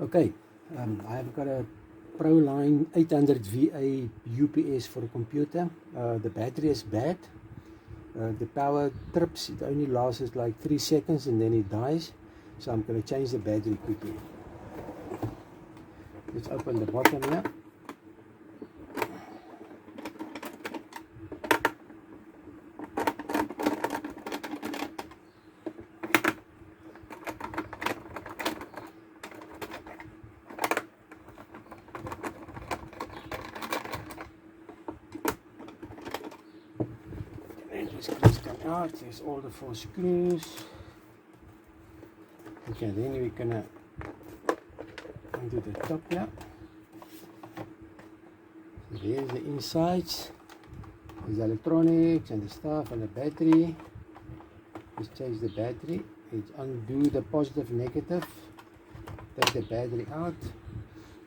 Okay, I have got a Proline 800 VA UPS for a computer. The battery is bad. The power trips. It only lasts like 3 seconds and then it dies. So I'm going to change the battery quickly. Let's open the bottom here. And the screws come out. There's all the 4 screws. Okay, then we're gonna undo the top here. So there's the insides. There's the electronics and the stuff and the battery. Let's change the battery. Let's undo the positive, negative. Take the battery out.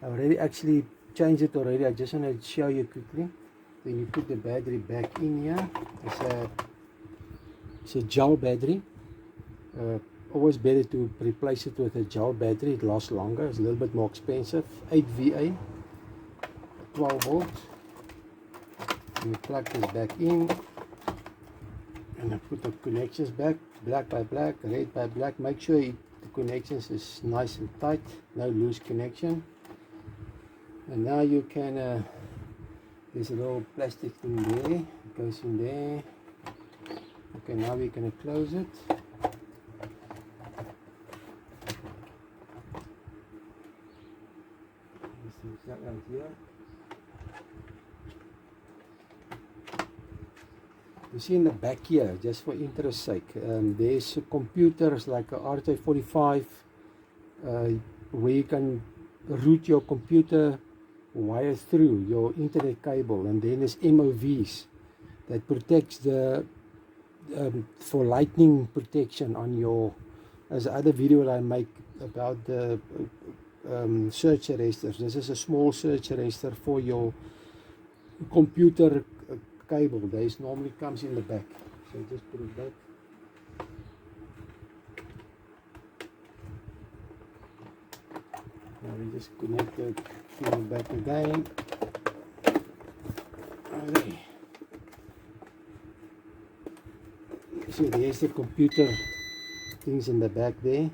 I already actually changed it already. I just want to show you quickly. Then you put the battery back in here. It's a gel battery. Always better to replace it with a gel battery. It lasts longer. It's a little bit more expensive. 8 VA, 12 volt. And you plug this back in, and I put the connections back. Black by black, red by black. Make sure the connections is nice and tight. No loose connection. And now you can. There's a little plastic thing there. It goes in there. Okay, now we're gonna close it. Right here. You see in the back here, just for interest sake, there's computers like a RJ45 where you can route your computer wire through your internet cable, and then there's MOVs that protects the for lightning protection on your. As the other video I make about the surge arresters. This is a small surge arrestor for your computer cable. This normally comes in the back. So just put it back. Now we just connect the cable back again. Okay. So there's the computer things in the back there.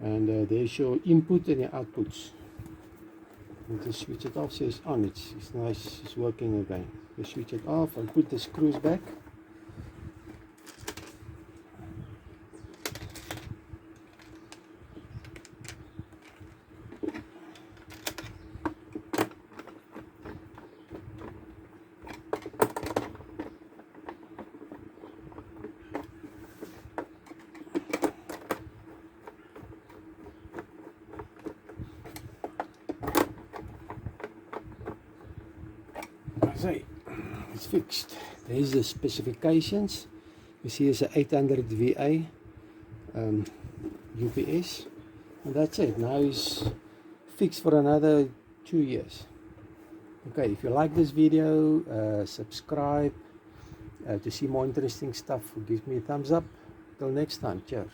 And they show input and the outputs. And just switch it off, says on. It's nice, it's working again. Just switch it off and put the screws back. It's fixed. There's the specifications. You see it's an 800 VA UPS, and that's it. Now it's fixed for another 2 years. Okay, if you like this video, subscribe to see more interesting stuff. Give me a thumbs up. Till next time, cheers.